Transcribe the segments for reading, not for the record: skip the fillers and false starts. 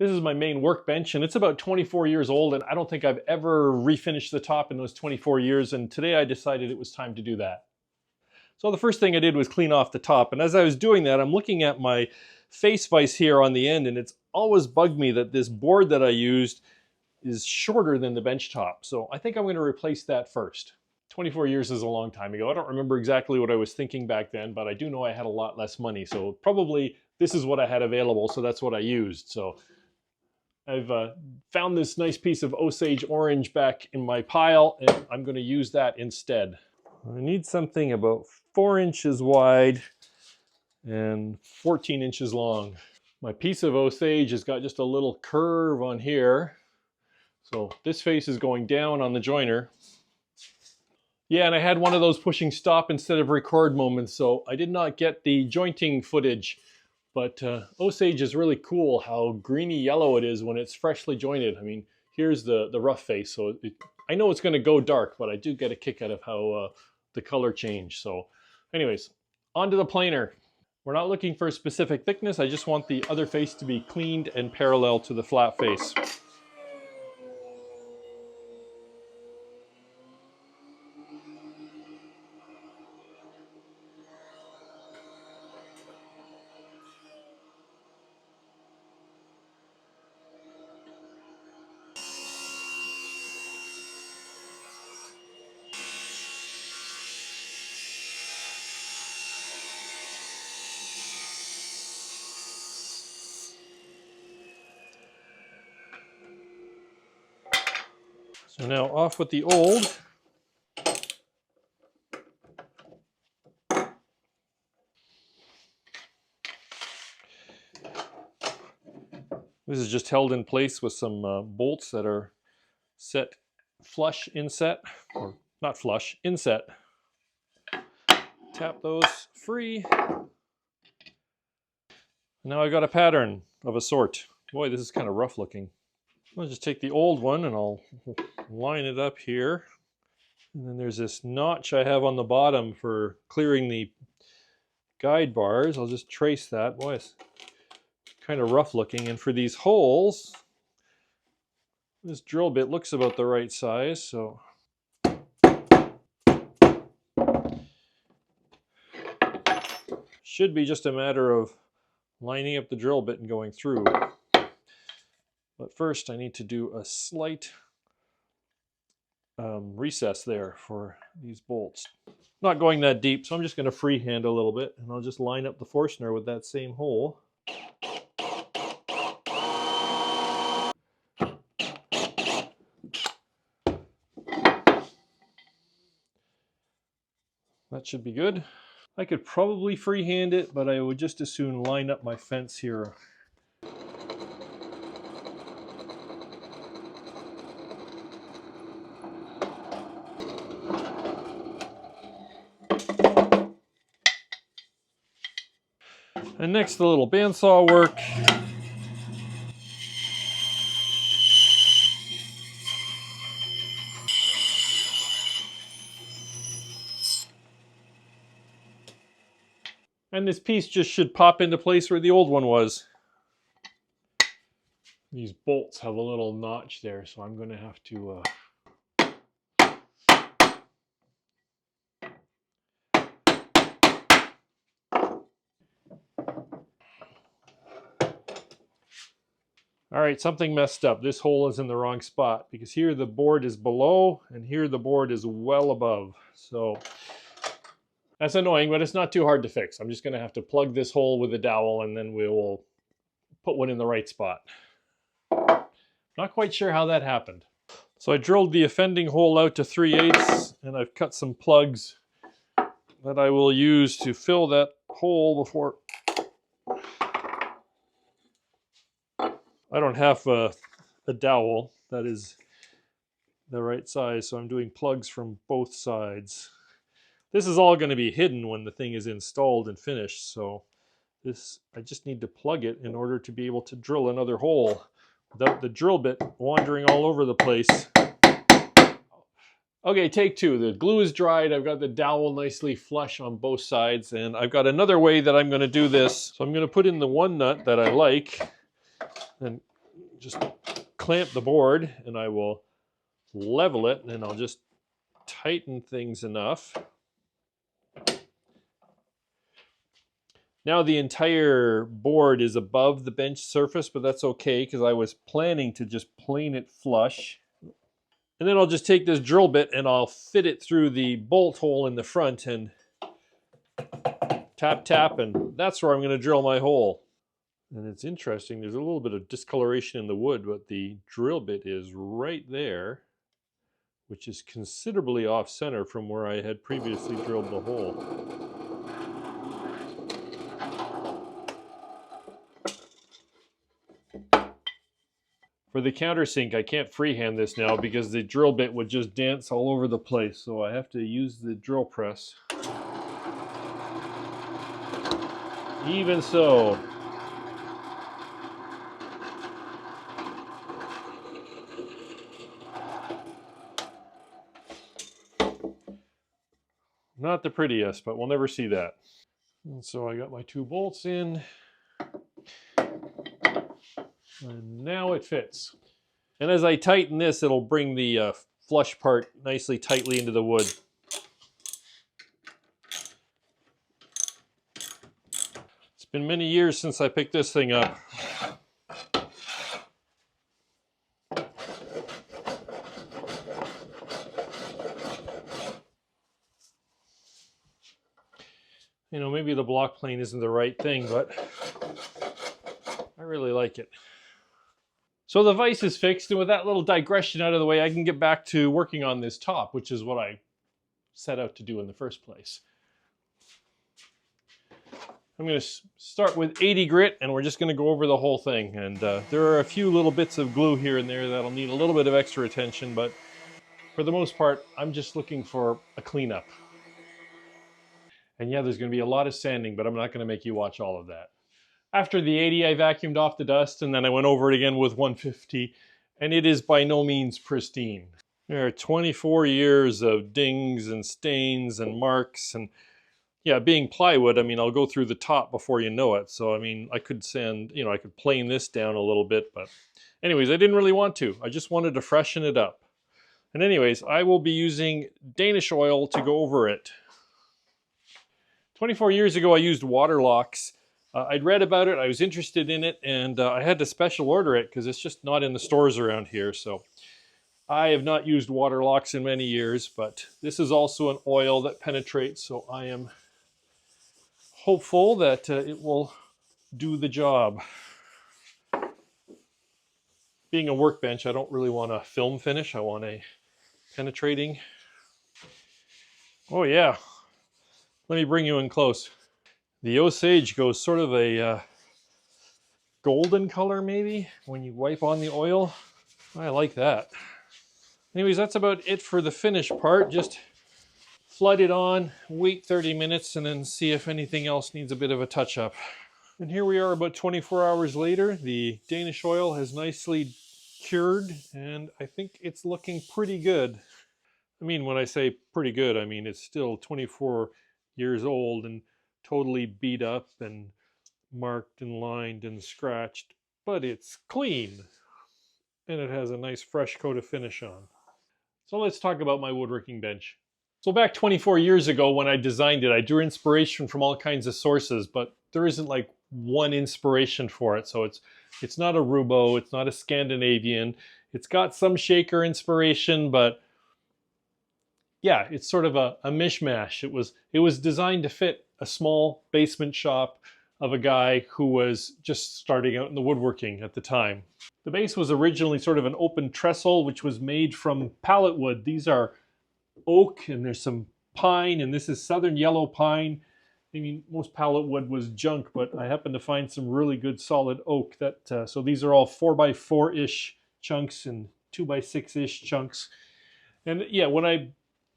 This is my main workbench, and it's about 24 years old, and I don't think I've ever refinished the top in those 24 years, and today I decided it was time to do that. So the first thing I did was clean off the top, and as I was doing that, I'm looking at my face vise here on the end, and it's always bugged me that this board that I used is shorter than the bench top. So I think I'm going to replace that first. 24 years is a long time ago. I don't remember exactly what I was thinking back then, but I do know I had a lot less money. So probably this is what I had available, so that's what I used. So I've found this nice piece of Osage orange back in my pile, and I'm going to use that instead. I need something about 4 inches wide and 14 inches long. My piece of Osage has got just a little curve on here. So this face is going down on the joiner. Yeah, and I had one of those pushing stop instead of record moments, so I did not get the jointing footage. But Osage is really cool how greeny yellow it is when it's freshly jointed. I mean, here's the rough face, so I know it's going to go dark, but I do get a kick out of how the color change. So anyways, onto the planer. We're not looking for a specific thickness. I just want the other face to be cleaned and parallel to the flat face. So now off with the old. This is just held in place with some bolts that are set flush inset, or not flush, inset. Tap those free. Now I've got a pattern of a sort. Boy, this is kind of rough looking. I'll just take the old one and I'll line it up here. And then there's this notch I have on the bottom for clearing the guide bars. I'll just trace that. Boy, it's kind of rough looking. And for these holes, this drill bit looks about the right size, so should be just a matter of lining up the drill bit and going through. But first I need to do a slight recess there for these bolts. Not going that deep, so I'm just going to freehand a little bit, and I'll just line up the Forstner with that same hole. That should be good. I could probably freehand it, but I would just as soon line up my fence here. And next, the little bandsaw work. And this piece just should pop into place where the old one was. These bolts have a little notch there, so I'm going to have to all right, something messed up. This hole is in the wrong spot because here the board is below and here the board is well above. So that's annoying, but it's not too hard to fix. I'm just going to have to plug this hole with a dowel and then we will put one in the right spot. Not quite sure how that happened. So I drilled the offending hole out to 3/8 and I've cut some plugs that I will use to fill that hole before. I don't have a dowel that is the right size, so I'm doing plugs from both sides. This is all going to be hidden when the thing is installed and finished, so I just need to plug it in order to be able to drill another hole without the drill bit wandering all over the place. Okay, take two. The glue is dried. I've got the dowel nicely flush on both sides, and I've got another way that I'm going to do this. So I'm going to put in the one nut that I like and just clamp the board and I will level it, and I'll just tighten things enough. Now the entire board is above the bench surface, but that's okay because I was planning to just plane it flush. And then I'll just take this drill bit and I'll fit it through the bolt hole in the front and tap, tap, and that's where I'm going to drill my hole. And it's interesting, there's a little bit of discoloration in the wood, but the drill bit is right there, which is considerably off center from where I had previously drilled the hole. For the countersink, I can't freehand this now because the drill bit would just dance all over the place, so I have to use the drill press. Even so, not the prettiest, but we'll never see that. And so I got my 2 bolts in. And now it fits. And as I tighten this, it'll bring the flush part nicely tightly into the wood. It's been many years since I picked this thing up. You know, maybe the block plane isn't the right thing, but I really like it. So the vise is fixed, and with that little digression out of the way, I can get back to working on this top, which is what I set out to do in the first place. I'm going to start with 80 grit, and we're just going to go over the whole thing. And there are a few little bits of glue here and there that'll need a little bit of extra attention, but for the most part, I'm just looking for a cleanup. And yeah, there's going to be a lot of sanding, but I'm not going to make you watch all of that. After the 80, I vacuumed off the dust, and then I went over it again with 150, and it is by no means pristine. There are 24 years of dings and stains and marks, and yeah, being plywood, I mean, I'll go through the top before you know it. So, I mean, I could sand, you know, I could plane this down a little bit, but anyways, I didn't really want to. I just wanted to freshen it up. And anyways, I will be using Danish Oil to go over it. 24 years ago, I used water locks. I'd read about it, I was interested in it, and I had to special order it because it's just not in the stores around here. So I have not used water locks in many years, but this is also an oil that penetrates, so I am hopeful that it will do the job. Being a workbench, I don't really want a film finish, I want a penetrating. Oh yeah, let me bring you in close. The Osage goes sort of a golden color maybe when you wipe on the oil. I like that. Anyways, that's about it for the finish part. Just flood it on, wait 30 minutes, and then see if anything else needs a bit of a touch-up. And here we are about 24 hours later. The Danish Oil has nicely cured, and I think it's looking pretty good. I mean, when I say pretty good, I mean it's still 24 years old and totally beat up and marked and lined and scratched, but it's clean and it has a nice fresh coat of finish on. So let's talk about my woodworking bench. So back 24 years ago when I designed it, I drew inspiration from all kinds of sources, but there isn't like one inspiration for it. So it's not a Roubo, it's not a Scandinavian. It's got some shaker inspiration, but yeah, it's sort of a mishmash. It was designed to fit a small basement shop of a guy who was just starting out in the woodworking at the time. The base was originally sort of an open trestle, which was made from pallet wood. These are oak, and there's some pine, and this is southern yellow pine. I mean, most pallet wood was junk, but I happened to find some really good solid oak. So these are all 4x4-ish chunks and 2x6-ish chunks. And yeah, when I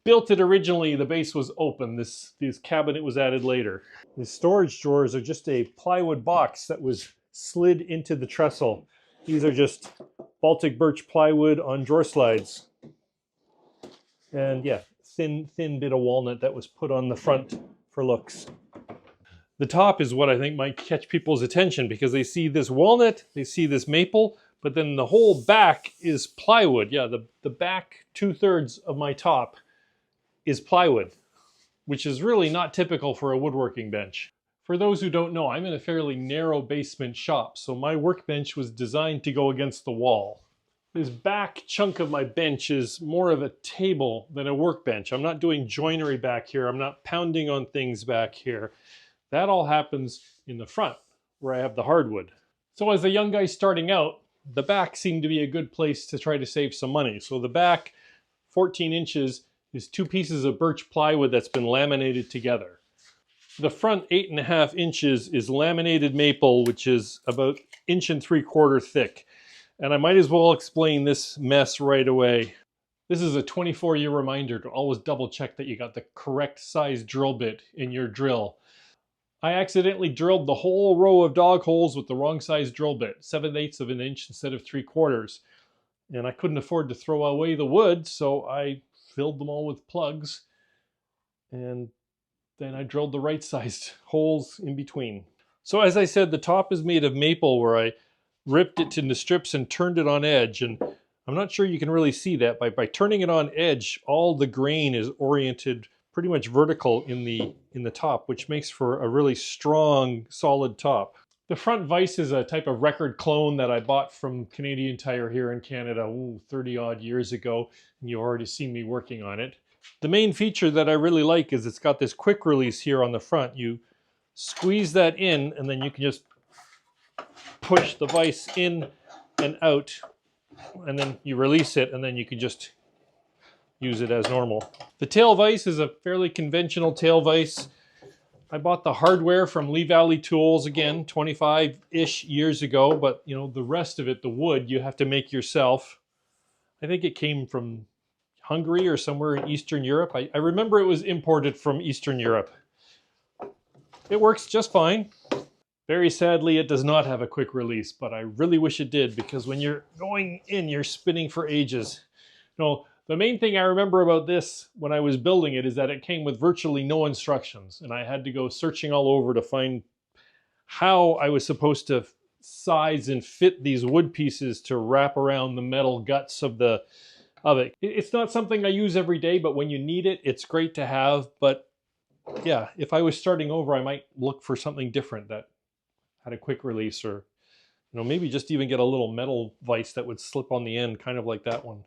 built it originally, the base was open. This cabinet was added later. The storage drawers are just a plywood box that was slid into the trestle. These are just Baltic birch plywood on drawer slides. And yeah, thin bit of walnut that was put on the front for looks. The top is what I think might catch people's attention because they see this walnut, they see this maple, But then the whole back is plywood. Yeah, the back 2/3 of my top is plywood, which is really not typical for a woodworking bench. For those who don't know, I'm in a fairly narrow basement shop, so my workbench was designed to go against the wall. This back chunk of my bench is more of a table than a workbench. I'm not doing joinery back here. I'm not pounding on things back here. That all happens in the front, where I have the hardwood. So as a young guy starting out, the back seemed to be a good place to try to save some money. So the back, 14 inches, is 2 pieces of birch plywood that's been laminated together. The front 8.5 inches is laminated maple, which is about 1.75 inches thick. And I might as well explain this mess right away. This is a 24-year reminder to always double check that you got the correct size drill bit in your drill. I accidentally drilled the whole row of dog holes with the wrong size drill bit, 7/8 of an inch instead of 3/4. And I couldn't afford to throw away the wood, so I filled them all with plugs. And then I drilled the right sized holes in between. So as I said, the top is made of maple, where I ripped it into strips and turned it on edge. And I'm not sure you can really see that. By turning it on edge, all the grain is oriented pretty much vertical in the top, which makes for a really strong, solid top. The front vise is a type of record clone that I bought from Canadian Tire here in Canada 30 odd years ago, and you've already seen me working on it. The main feature that I really like is it's got this quick release here on the front. You squeeze that in, and then you can just push the vise in and out, and then you release it, and then you can just use it as normal. The tail vise is a fairly conventional tail vise. I bought the hardware from Lee Valley Tools, again, 25-ish years ago, but you know, the rest of it, the wood, you have to make yourself. I think it came from Hungary or somewhere in Eastern Europe. I remember it was imported from Eastern Europe. It works just fine. Very sadly, it does not have a quick release, but I really wish it did, because when you're going in, you're spinning for ages. No, the main thing I remember about this when I was building it is that it came with virtually no instructions, and I had to go searching all over to find how I was supposed to size and fit these wood pieces to wrap around the metal guts of it. It's not something I use every day, but when you need it, it's great to have. But yeah, if I was starting over, I might look for something different that had a quick release, or maybe just even get a little metal vise that would slip on the end, kind of like that one.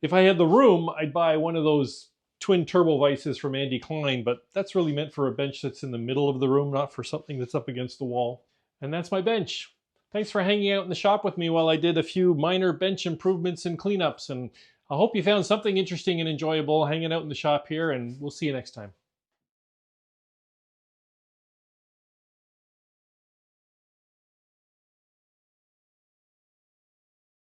If I had the room, I'd buy one of those twin turbo vises from Klein, but that's really meant for a bench that's in the middle of the room, not for something that's up against the wall. And that's my bench. Thanks for hanging out in the shop with me while I did a few minor bench improvements and cleanups, and I hope you found something interesting and enjoyable hanging out in the shop here, and we'll see you next time.